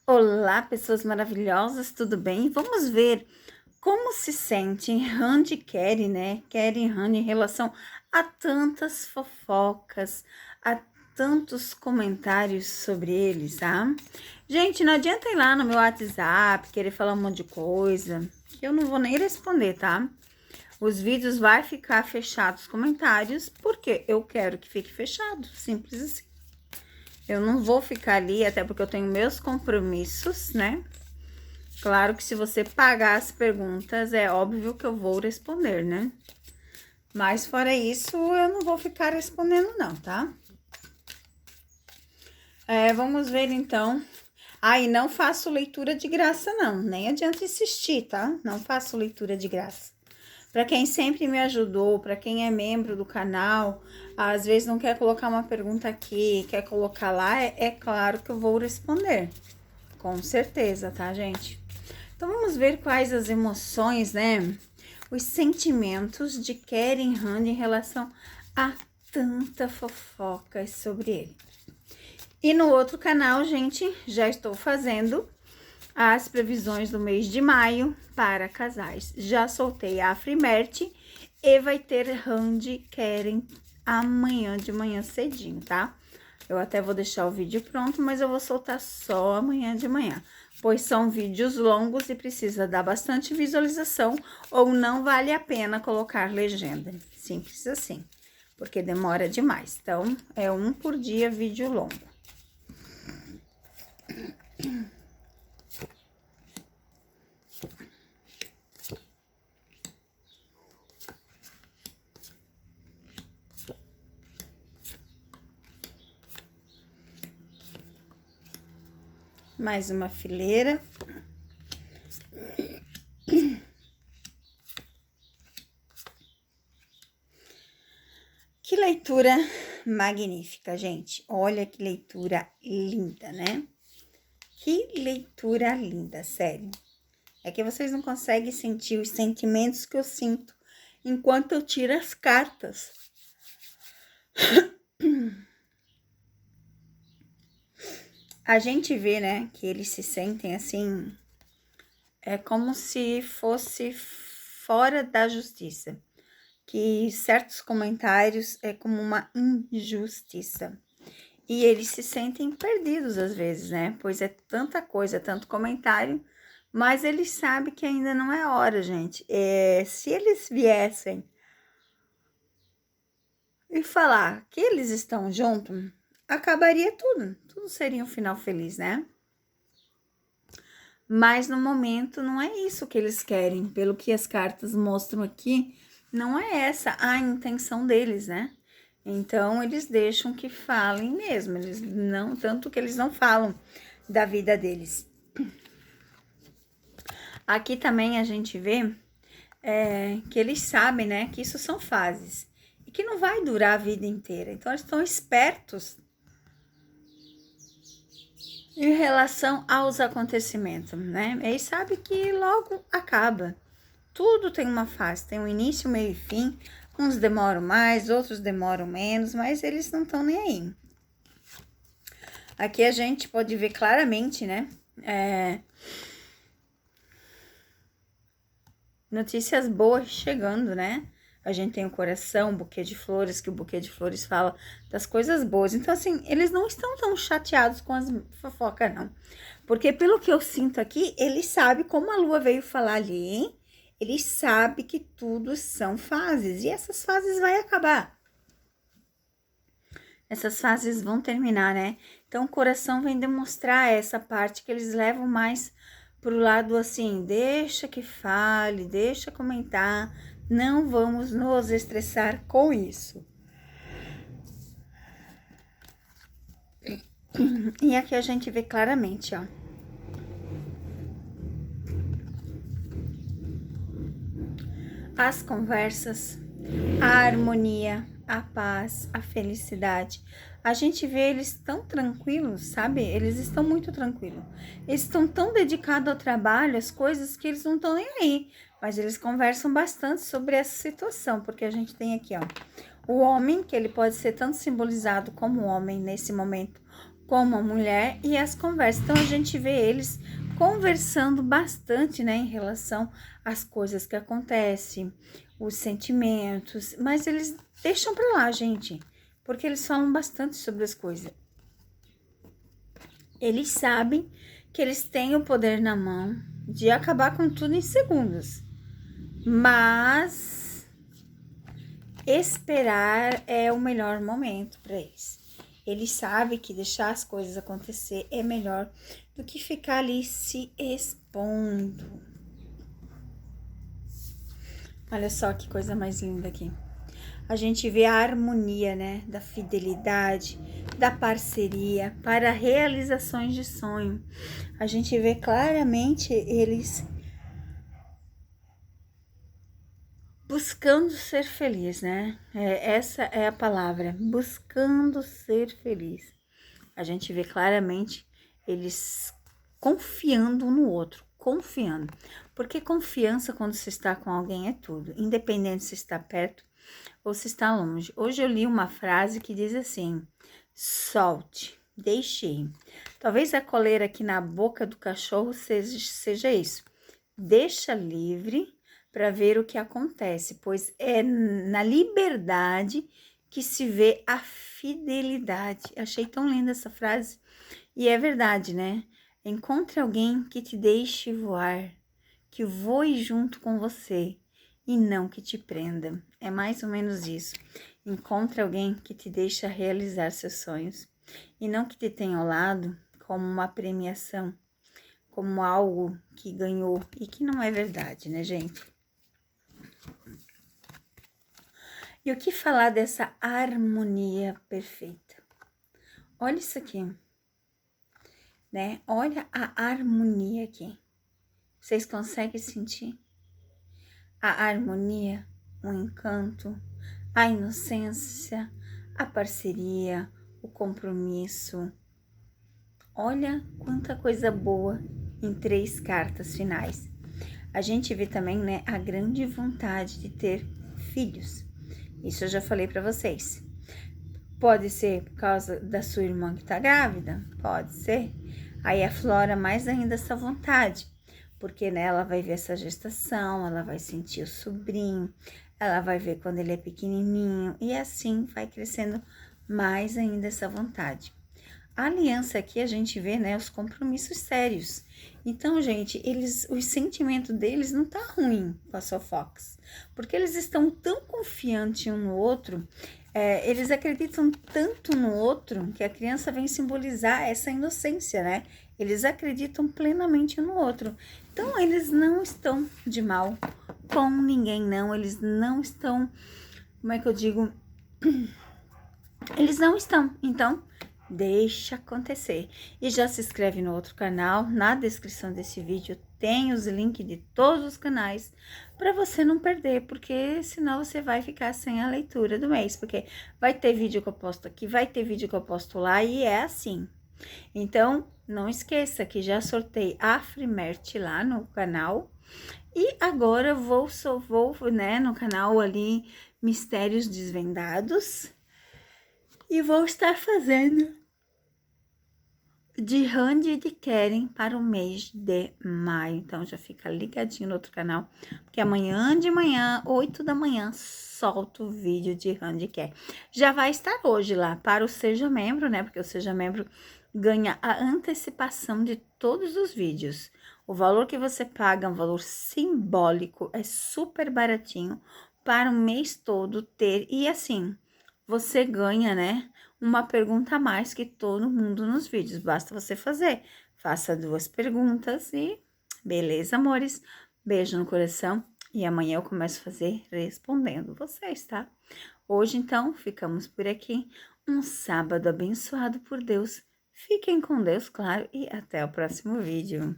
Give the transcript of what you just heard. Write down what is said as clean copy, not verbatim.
Olá, pessoas maravilhosas, tudo bem? Vamos ver como se sente Randy e Kerry, né? Kerry e Randy em relação a tantas fofocas, a tantos comentários sobre eles, tá? Gente, não adianta ir lá no meu WhatsApp, querer falar um monte de coisa, que eu não vou nem responder, tá? Os vídeos vai ficar fechados os comentários, porque eu quero que fique fechado, simples assim. Eu não vou ficar ali, até porque eu tenho meus compromissos, né? Claro que se você pagar as perguntas, é óbvio que eu vou responder, né? Mas fora isso, eu não vou ficar respondendo não, tá? Vamos ver então. E não faço leitura de graça não, nem adianta insistir, tá? Não faço leitura de graça. Para quem sempre me ajudou, para quem é membro do canal, às vezes não quer colocar uma pergunta aqui, quer colocar lá, é claro que eu vou responder. Com certeza, tá, gente? Então, vamos ver quais as emoções, né? Os sentimentos de Keren Hand em relação a tanta fofoca sobre ele. E no outro canal, gente, já estou fazendo as previsões do mês de maio para casais. Já soltei a Afrimerte e vai ter Hand Keren amanhã de manhã cedinho, tá? Eu até vou deixar o vídeo pronto, mas eu vou soltar só amanhã de manhã, pois são vídeos longos e precisa dar bastante visualização ou não vale a pena colocar legenda. Simples assim, porque demora demais. Então, é um por dia vídeo longo. Mais uma fileira. Que leitura magnífica, gente. Olha que leitura linda, né? Que leitura linda, sério. É que vocês não conseguem sentir os sentimentos que eu sinto enquanto eu tiro as cartas. A gente vê, né, que eles se sentem assim, é como se fosse fora da justiça. Que certos comentários é como uma injustiça. E eles se sentem perdidos às vezes, né? Pois é tanta coisa, tanto comentário, mas eles sabem que ainda não é hora, gente. Se eles viessem e falar que eles estão juntos, acabaria tudo. Tudo seria um final feliz, né? Mas no momento não é isso que eles querem. Pelo que as cartas mostram aqui, não é essa a intenção deles, né? Então eles deixam que falem mesmo, eles não, tanto que eles não falam da vida deles. Aqui também a gente vê que eles sabem, né, que isso são fases e que não vai durar a vida inteira. Então eles estão espertos em relação aos acontecimentos, né? Eles sabem que logo acaba. Tudo tem uma fase, tem um início, meio e fim. Uns demoram mais, outros demoram menos, mas eles não estão nem aí. Aqui a gente pode ver claramente, né? Notícias boas chegando, né? A gente tem o coração, o buquê de flores, que o buquê de flores fala das coisas boas. Então, assim, eles não estão tão chateados com as fofocas, não. Porque pelo que eu sinto aqui, ele sabe, como a lua veio falar ali, hein? Ele sabe que tudo são fases. E essas fases vai acabar. Essas fases vão terminar, né? Então, o coração vem demonstrar essa parte que eles levam mais pro lado assim, deixa que fale, deixa comentar, não vamos nos estressar com isso. E aqui a gente vê claramente, ó. As conversas, a harmonia, a paz, a felicidade. A gente vê eles tão tranquilos, sabe? Eles estão muito tranquilos. Eles estão tão dedicados ao trabalho, às coisas, que eles não estão nem aí. Mas eles conversam bastante sobre essa situação, porque a gente tem aqui, ó, o homem, que ele pode ser tanto simbolizado como homem nesse momento, como a mulher e as conversas. Então, a gente vê eles conversando bastante, né, em relação às coisas que acontecem, os sentimentos, mas eles deixam pra lá, gente, porque eles falam bastante sobre as coisas. Eles sabem que eles têm o poder na mão de acabar com tudo em segundos, mas esperar é o melhor momento para eles. Eles sabem que deixar as coisas acontecer é melhor do que ficar ali se expondo. Olha só que coisa mais linda aqui. A gente vê a harmonia, né, da fidelidade, da parceria para realizações de sonho. A gente vê claramente eles buscando ser feliz, né? Essa é a palavra, buscando ser feliz. A gente vê claramente eles confiando no outro, confiando. Porque confiança quando se está com alguém é tudo, independente se está perto ou se está longe. Hoje eu li uma frase que diz assim: solte, deixe ir. Talvez a coleira aqui na boca do cachorro seja isso. Deixa livre para ver o que acontece, pois é na liberdade que se vê a fidelidade. Achei tão linda essa frase. E é verdade, né? Encontre alguém que te deixe voar, que voe junto com você e não que te prenda. É mais ou menos isso. Encontre alguém que te deixa realizar seus sonhos e não que te tenha ao lado como uma premiação, como algo que ganhou e que não é verdade, né, gente? E o que falar dessa harmonia perfeita? Olha isso aqui, né? Olha a harmonia aqui. Vocês conseguem sentir? A harmonia, o encanto, a inocência, a parceria, o compromisso. Olha quanta coisa boa em 3 cartas finais. A gente vê também, né, a grande vontade de ter filhos. Isso eu já falei para vocês. Pode ser por causa da sua irmã que tá grávida? Pode ser. Aí aflora mais ainda essa vontade, porque né, ela vai ver essa gestação, ela vai sentir o sobrinho, ela vai ver quando ele é pequenininho e assim vai crescendo mais ainda essa vontade. A aliança aqui a gente vê, né, os compromissos sérios. Então, gente, o sentimento deles não tá ruim com as fofocas, porque eles estão tão confiantes um no outro, eles acreditam tanto no outro que a criança vem simbolizar essa inocência, né? Eles acreditam plenamente um no outro. Então, eles não estão de mal com ninguém, não. Eles não estão, como é que eu digo? Eles não estão. Então, deixa acontecer. E já se inscreve no outro canal. Na descrição desse vídeo tem os links de todos os canais para você não perder, porque senão você vai ficar sem a leitura do mês, porque vai ter vídeo que eu posto aqui, vai ter vídeo que eu posto lá e é assim. Então, não esqueça que já sorteei a Frimert lá no canal e agora vou né, no canal ali Mistérios Desvendados e vou estar fazendo de Randy e de Keren para o mês de maio. Então, já fica ligadinho no outro canal, porque amanhã de manhã, 8 da manhã, solto o vídeo de Randy e Keren. Já vai estar hoje lá para o Seja Membro, né? Porque o Seja Membro ganha a antecipação de todos os vídeos. O valor que você paga é um valor simbólico, é super baratinho para o mês todo ter. E assim, você ganha, né? Uma pergunta a mais que todo mundo nos vídeos. Basta você fazer. Faça 2 perguntas e beleza, amores? Beijo no coração. E amanhã eu começo a fazer respondendo vocês, tá? Hoje, então, ficamos por aqui. Um sábado abençoado por Deus. Fiquem com Deus, claro, e até o próximo vídeo.